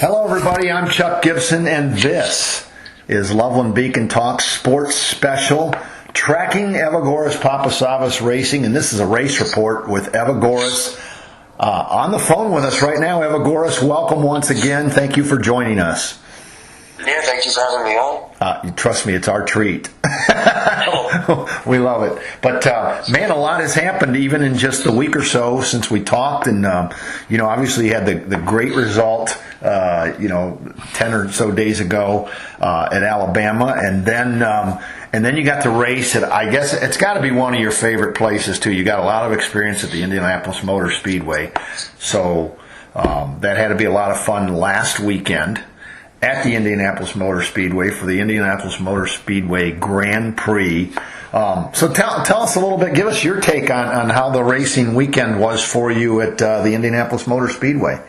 Hello, everybody. I'm Chuck Gibson, and this is Loveland Beacon Talk Sports Special, tracking Evagoras Papasavvas racing, and this is a race report with Evagoras on the phone with us right now. Evagoras, welcome once again. Thank you for joining us. Yeah, thank you for having me on. Trust me, it's our treat. We love it. But, man, a lot has happened even in just a week or so since we talked. And, obviously you had the great result, 10 or so days ago at Alabama. And then you got to race at, I guess it's got to be one of your favorite places, too. You got a lot of experience at the Indianapolis Motor Speedway. So that had to be a lot of fun last weekend at the Indianapolis Motor Speedway for the Indianapolis Motor Speedway Grand Prix. So tell us a little bit, give us your take on how the racing weekend was for you at the Indianapolis Motor Speedway.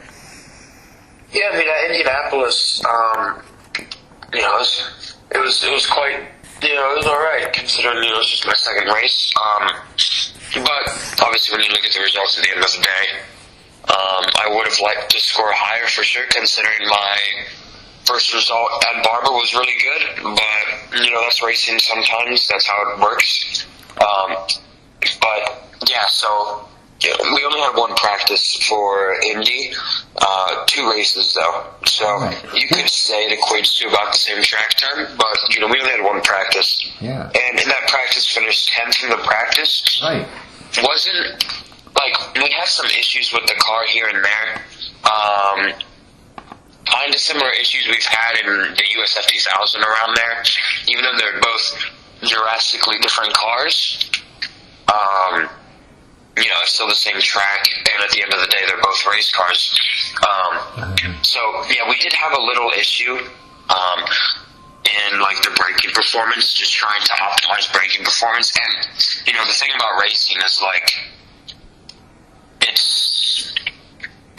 Yeah, I mean, at Indianapolis, it was quite, it was all right, considering, it was just my second race. But obviously when you look at the results at the end of the day, I would have liked to score higher for sure, considering my first result at Barber was really good, but that's racing sometimes. That's how it works. We only had one practice for Indy, 2 races though. So you could say it equates to about the same track time, but we only had one practice. Yeah. And in that practice, finished 10th in the practice. Right. Wasn't we had some issues with the car here and there. Kind of similar issues we've had in the USF 2000 around there, even though they're both drastically different cars. It's still the same track, and at the end of the day, they're both race cars. We did have a little issue in the braking performance, just trying to optimize braking performance. And the thing about racing is it's,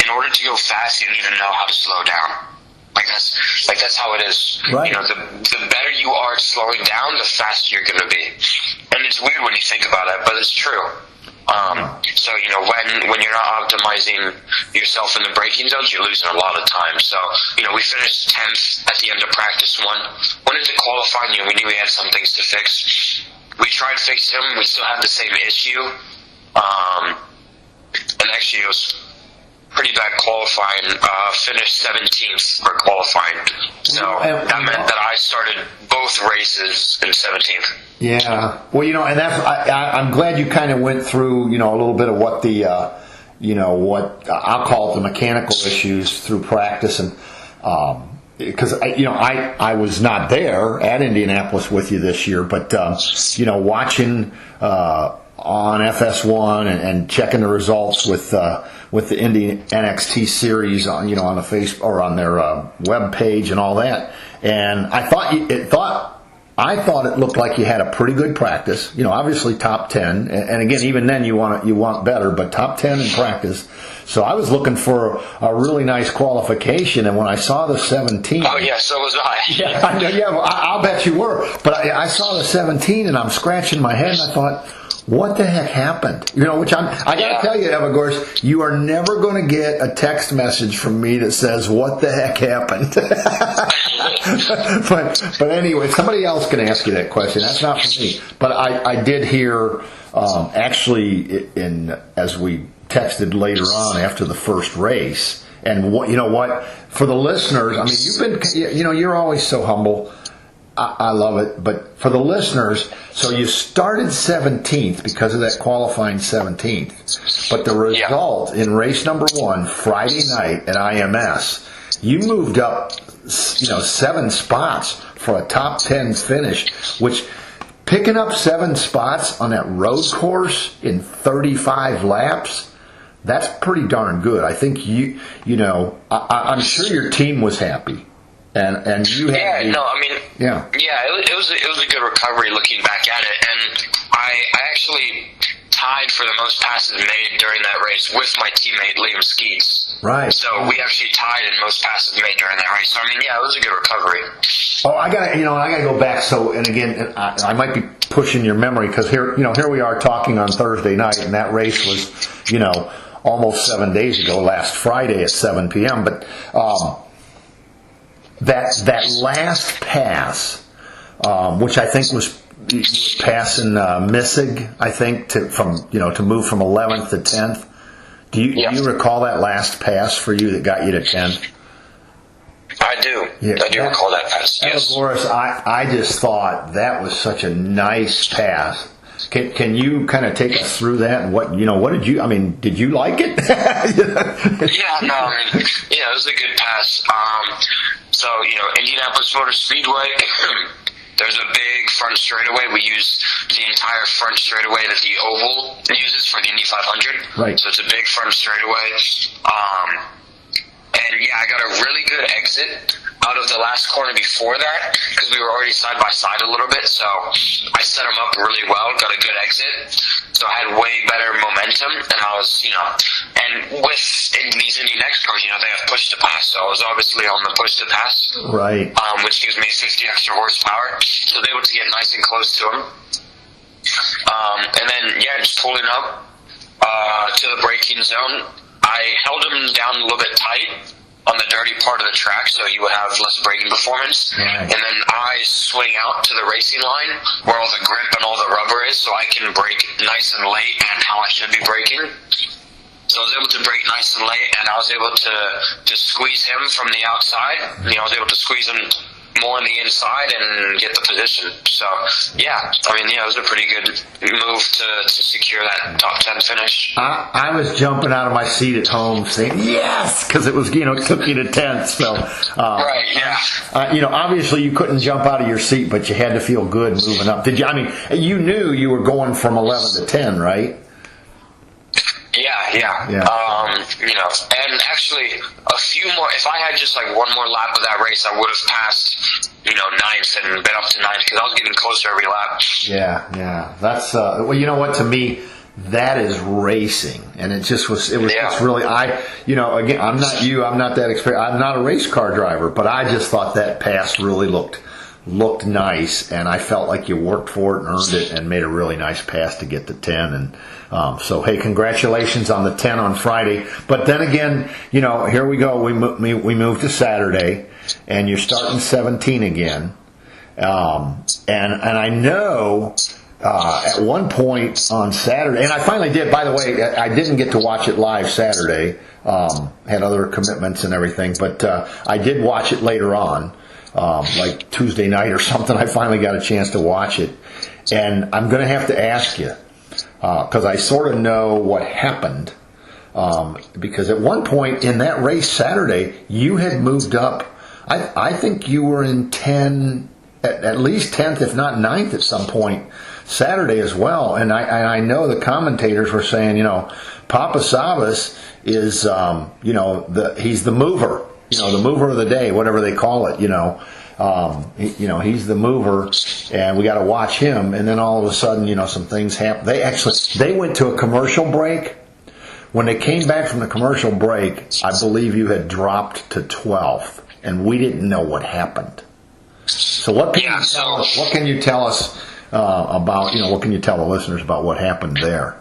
in order to go fast, you need to know how to slow down. That's how it is. Right. The better you are at slowing down, the faster you're going to be. And it's weird when you think about it, but it's true. When you're not optimizing yourself in the braking zones, you're losing a lot of time. So, we finished 10th at the end of practice 1. Went into qualifying, we knew we had some things to fix. We tried fixing them. We still had the same issue. And actually, it was pretty bad qualifying. Finished 17th for qualifying. So that meant that I started both races in 17th. Yeah. Well, and that's, I'm glad you kind of went through, a little bit of what the, what I'll call it the mechanical issues through practice. And, because, I was not there at Indianapolis with you this year, but, watching, on FS1 and checking the results with the INDY NXT series on the face or on their web page and all that, and I thought it looked like you had a pretty good practice. Obviously top 10, and again, even then you want better, but top 10 in practice. So I was looking for a really nice qualification, and when I saw the 17, oh yeah, so was I. I'll bet you were. But I saw the 17, and I'm scratching my head, and I thought, what the heck happened? Which I got to tell you, Evagoras, you are never going to get a text message from me that says, what the heck happened? but anyway, somebody else can ask you that question. That's not for me. But I did hear, actually, as we texted later on after the first race, and what, for the listeners, I mean, you've been, you're always so humble. I love it, but for the listeners, so you started 17th because of that qualifying 17th, but the result in race number 1, Friday night at IMS, you moved up, 7 spots for a top 10 finish, which picking up 7 spots on that road course in 35 laps, that's pretty darn good. I think I'm sure your team was happy. And you had it was a good recovery looking back at it, and I actually tied for the most passes made during that race with my teammate Liam Skeets. Right. So we actually tied in most passes made during that race. So it was a good recovery. Oh, I gotta go back. So, and again, I might be pushing your memory because here we are talking on Thursday night, and that race was, almost 7 days ago, last Friday at 7 p.m. But that last pass, which I think was passing Missig, I think to move from 11th to 10th. Do you recall that last pass for you that got you to 10th? I do. Yeah, I do recall that pass. Yes. Evagoras, I just thought that was such a nice pass. Can you kind of take us through that and what did you? I mean, did you like it? It was a good pass. So Indianapolis Motor Speedway. There's a big front straightaway. We use the entire front straightaway that the oval uses for the Indy 500. Right. So it's a big front straightaway. I got a really good exit out of the last corner before that because we were already side by side a little bit. So I set them up really well, got a good exit. So I had way better momentum, and I was, and with these Indy NXT cars, they have push to pass. So I was obviously on the push to pass, right? Which gives me 50 extra horsepower. So I was able to get nice and close to them. And then just pulling up to the braking zone. I held him down a little bit tight on the dirty part of the track, so he would have less braking performance. Right. And then I swing out to the racing line where all the grip and all the rubber is, so I can brake nice and late and how I should be braking. So I was able to brake nice and late, and I was able to squeeze him from the outside. I was able to squeeze him more on the inside and get the position. So, it was a pretty good move to secure that top 10 finish. I was jumping out of my seat at home saying, yes, because it was, it took you to 10th. So, right, yeah. Obviously you couldn't jump out of your seat, but you had to feel good moving up. Did you? I mean, you knew you were going from 11 to 10, right? Yeah. And actually a few more, if I had just like one more lap of that race, I would have passed, 9th and been up to 9th because I was getting closer every lap. Yeah. That's, you know what, to me, that is racing. And it just was, it's really, again, I'm not you, I'm not that experienced, I'm not a race car driver, but I just thought that pass really looked nice, and I felt like you worked for it and earned it and made a really nice pass to get to 10. And so, hey, congratulations on the 10 on Friday. But then again, here we go. We move to Saturday, and you're starting 17 again. And I know at one point on Saturday, and I finally did. By the way, I didn't get to watch it live Saturday. Had other commitments and everything, but I did watch it later on. Like Tuesday night or something, I finally got a chance to watch it. And I'm going to have to ask you, because I sort of know what happened. Because at one point in that race Saturday, you had moved up. I think you were in 10, at least 10th, if not 9th at some point Saturday as well. And I know the commentators were saying, Papasavvas is, he's the mover. The mover of the day, whatever they call it, he's the mover, and we got to watch him. And then all of a sudden, some things happen. They went to a commercial break. When they came back from the commercial break, I believe you had dropped to 12th, and we didn't know what happened. So what can you tell us about? What can you tell the listeners about what happened there?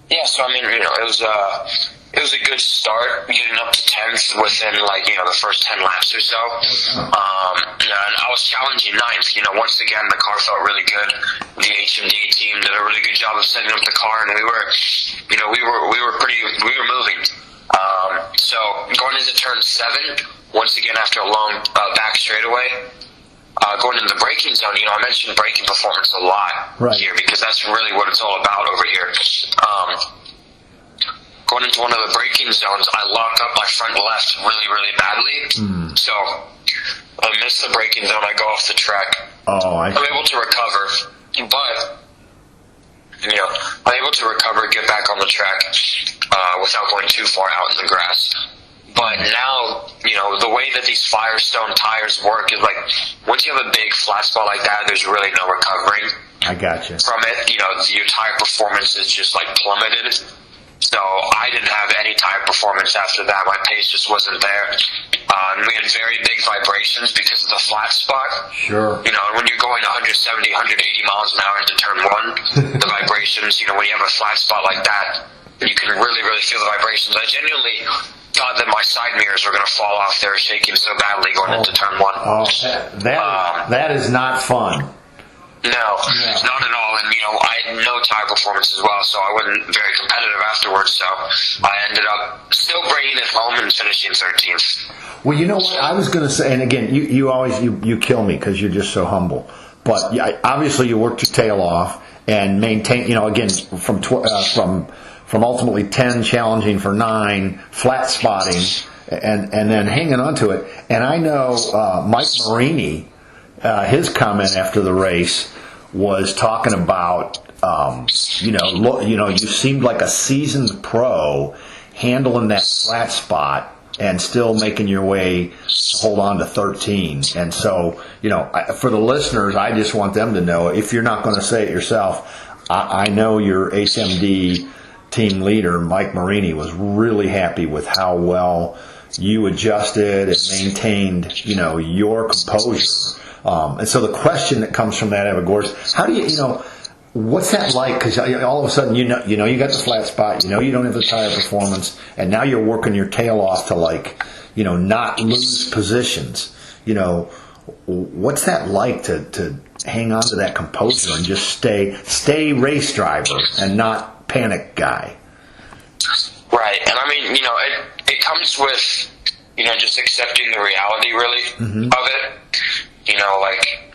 Yeah, so it was a good start, getting up to 10th within, the first 10 laps or so. And I was challenging 9th. Once again, the car felt really good. The HMD team did a really good job of setting up the car, and we were moving. So going into turn 7, once again after a long back straightaway, going into the braking zone, I mentioned braking performance a lot here because that's really what it's all about over here. Going into one of the braking zones, I lock up my front left really, really badly. So I miss the braking zone. I go off the track. I'm able to recover, but I'm able to recover, get back on the track without going too far out in the grass. But now, the way that these Firestone tires work is once you have a big flat spot like that, there's really no recovering. I got you. From it, your tire performance is just plummeted. So I didn't have any tire performance after that. My pace just wasn't there. And we had very big vibrations because of the flat spot. Sure. When you're going 170, 180 miles an hour into turn 1, the vibrations, when you have a flat spot like that, you can really, really feel the vibrations. I genuinely thought that my side mirrors were going to fall off. They were shaking so badly going into turn one. Oh, that is not fun. No, not at all. And, I had no tire performance as well, so I wasn't very competitive afterwards. So I ended up still bringing it home and finishing 13th. Well, you know what I was going to say, and again, you always you kill me because you're just so humble. But obviously, you worked your tail off and maintain. Again, from ultimately 10, challenging for 9, flat spotting, and then hanging on to it. And I know Mike Marini, his comment after the race was talking about, you seemed like a seasoned pro handling that flat spot and still making your way to hold on to 13. And so, for the listeners, I just want them to know, if you're not going to say it yourself, I know your HMD team leader, Mike Marini, was really happy with how well you adjusted and maintained, your composure. And so the question that comes from that, Evagoras, how do you, what's that like? Because all of a sudden, you got the flat spot, you don't have the tire performance, and now you're working your tail off to not lose positions. What's that like to hang on to that composure and just stay race driver and not panic guy? Right, and I mean, it comes with, just accepting the reality, really, of it.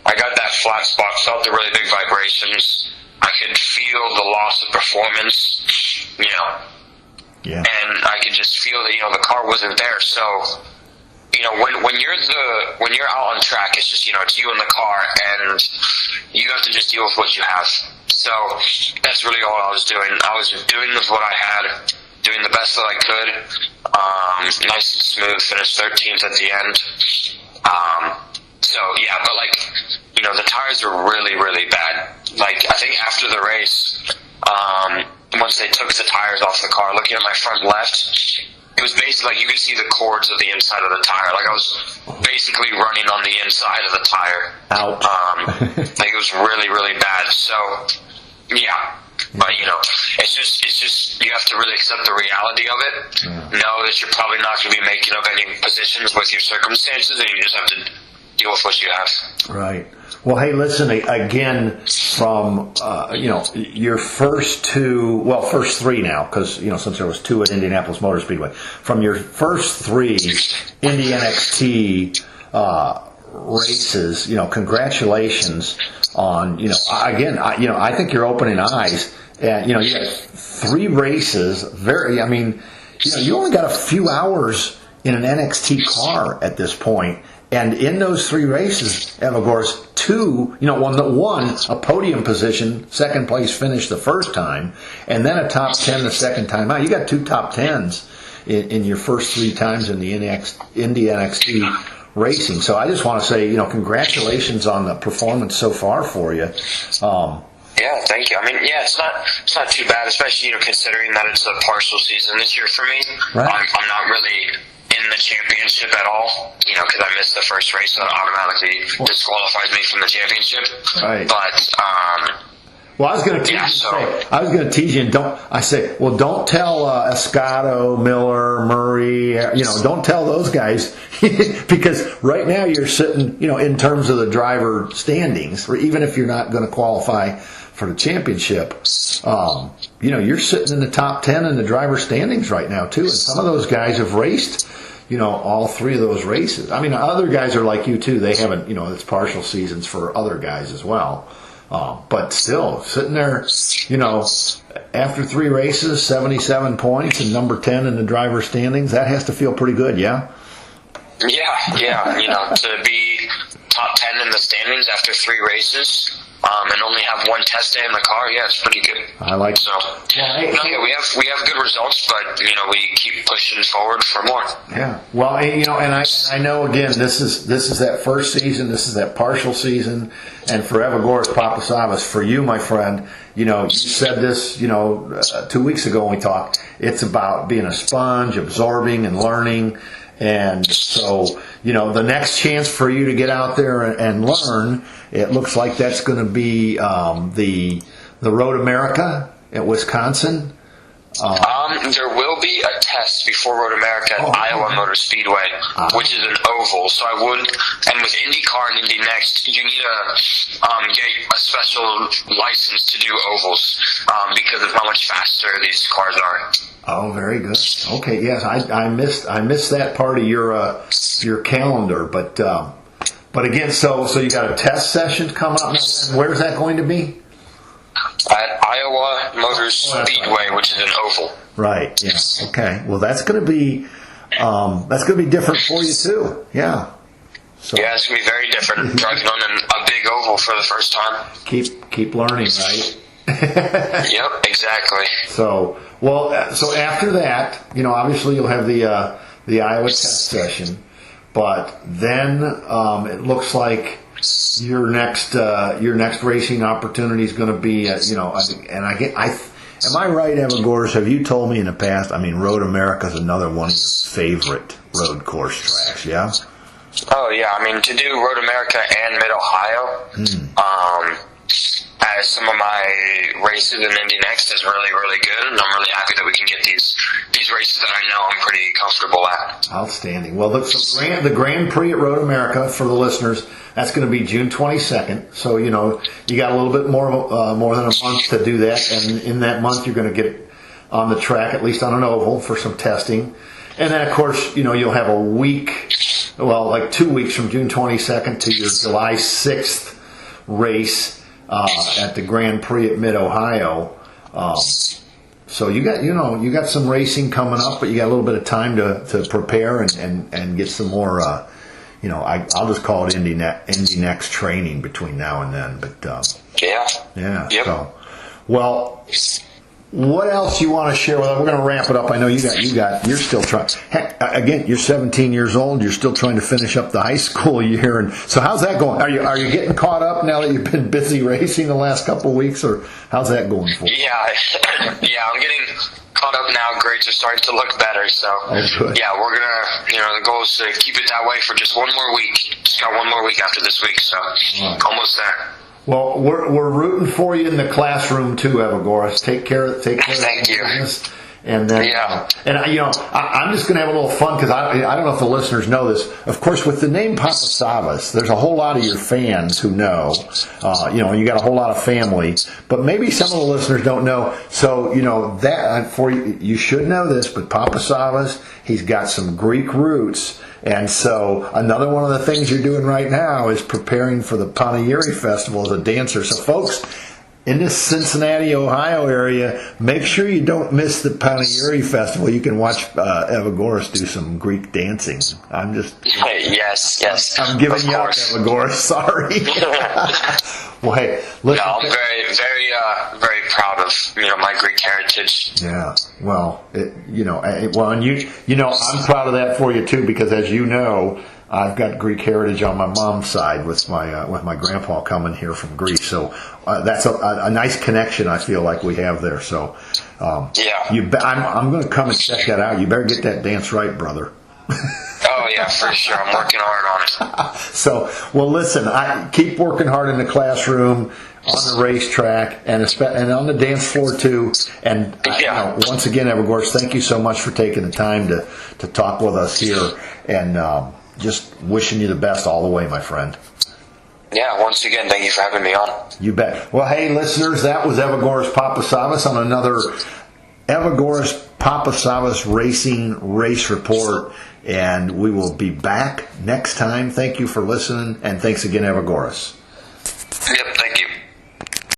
I got that flat spot, felt the really big vibrations. I could feel the loss of performance, and I could just feel that, the car wasn't there. So, when you're out on track, it's just, it's you and the car, and you have to just deal with what you have. So that's really all I was doing. I was doing with what I had, doing the best that I could. Nice and smooth, finished 13th at the end. So, yeah, but, the tires were really, really bad. I think after the race, once they took the tires off the car, looking at my front left, it was basically you could see the cords of the inside of the tire. I was basically running on the inside of the tire. Ouch. It was really, really bad. So, yeah. But, it's just, you have to really accept the reality of it. Yeah. Know that you're probably not going to be making up any positions with your circumstances, and you just have to deal with what you have. Right. Well, hey, listen, again, from, your first three now, because, since there was 2 at Indianapolis Motor Speedway, from your first 3 INDY NXT races, congratulations on, I think you're opening eyes. And, you got 3 races, you only got a few hours in an NXT car at this point. And in those 3 races, Evagoras, 2, one, a podium position, second place finish the first time, and then a top 10 the second time out. You got 2 top 10s in your first 3 times in the INDY NXT racing. So I just want to say, congratulations on the performance so far for you. Yeah, thank you. It's not too bad, especially, considering that it's a partial season this year for me. Right. I'm not really in the championship at all, because I missed the first race, so it automatically disqualifies me from the championship. Right. But, well, I was going to tease you, and don't tell Escato, Miller, Murray, don't tell those guys, because right now you're sitting, in terms of the driver standings, or even if you're not going to qualify for the championship, you're sitting in the top 10 in the driver standings right now too, and some of those guys have raced, all 3 of those races. Other guys are like you too. They haven't, it's partial seasons for other guys as well. But still, sitting there, after 3 races, 77 points and number 10 in the driver standings, that has to feel pretty good, yeah? Yeah, to be top 10 in the standings after 3 races, and only have 1 test day in the car, yeah, it's pretty good. I like so. Yeah, we have good results, but we keep pushing forward for more. Yeah, well, and I know again, this is that first season, this is that partial season, and for Evagoras Papasavvas, for you, my friend, you said this, 2 weeks ago when we talked. It's about being a sponge, absorbing and learning. And so, the next chance for you to get out there and learn, it looks like that's going to be the Road America at Wisconsin. There will be a test test before Road America at Iowa Motor Speedway, which is an oval. So I would, and with IndyCar and Indy Next, you need to get a special license to do ovals because of how much faster these cars are. Oh, very good. Okay, yes, I missed that part of your calendar, but again, so you got a test session come up. Where's that going to be? At Iowa Motor Speedway, which is an oval. Right. Yeah. Okay. Well, that's going to be different for you too. Yeah. So, yeah, it's going to be very different driving on a big oval for the first time. Keep learning, right? Yep, exactly. So after that, obviously you'll have the Iowa test session, but then it looks like your next racing opportunity is going to be, am I right, Evagoras? Have you told me in the past? I mean, Road America is another one of your favorite road course tracks, yeah? Oh yeah, I mean, to do Road America and Mid Ohio, as some of my races in Indy Next is really, really good, and I'm really happy that we can get these races that I know I'm pretty comfortable at. Outstanding. Well, the Grand Prix at Road America, for the listeners, that's going to be June 22nd. So, you got a little bit more than a month to do that, and in that month you're going to get on the track, at least on an oval, for some testing. And then, of course, you'll have a week, like 2 weeks from June 22nd to your July 6th race at the Grand Prix at Mid Ohio. So you got some racing coming up, but you got a little bit of time to prepare and get some more. I'll just call it Indy Next training between now and then. But yeah. Yep. So, well, what else you want to share with us? We're going to wrap it up. I know you're still trying. Heck, again, you're 17 years old. You're still trying to finish up the high school year. And so, how's that going? Are you getting caught up now that you've been busy racing the last couple of weeks, or how's that going for you? Yeah, I'm getting caught up now. Grades are starting to look better. So, yeah, we're gonna. The goal is to keep it that way for just one more week. Just got one more week after this week, so almost there. Well, we're rooting for you in the classroom too, Evagoras. Take care. Thank you. And then, I'm just going to have a little fun because I don't know if the listeners know this. Of course, with the name Papasavvas, there's a whole lot of your fans who know. You got a whole lot of family, but maybe some of the listeners don't know. So, that for you should know this. But Papasavvas, he's got some Greek roots. And so another one of the things you're doing right now is preparing for the Panegyri Festival as a dancer. So folks, in this Cincinnati, Ohio area, make sure you don't miss the Panegyri Festival. You can watch Evagoras do some Greek dancing. I'm just... Yes. I'm giving you up, Evagoras. Sorry. Well, hey, listen. No, I'm very, very proud of my Greek heritage. Yeah. Well, and I'm proud of that for you too, because as you know, I've got Greek heritage on my mom's side with my grandpa coming here from Greece. So that's a nice connection I feel like we have there. So I'm going to come and check that out. You better get that dance right, brother. Oh yeah, for sure. I'm working hard on it. So, well, listen. I keep working hard in the classroom, on the racetrack, and on the dance floor too. And once again, Evagoras, thank you so much for taking the time to talk with us here, and just wishing you the best all the way, my friend. Yeah, once again, thank you for having me on. You bet. Well, hey, listeners, that was Evagoras Papasavvas on another Evagoras Papasavvas Racing Race Report. And we will be back next time. Thank you for listening, and thanks again, Evagoras. Yep.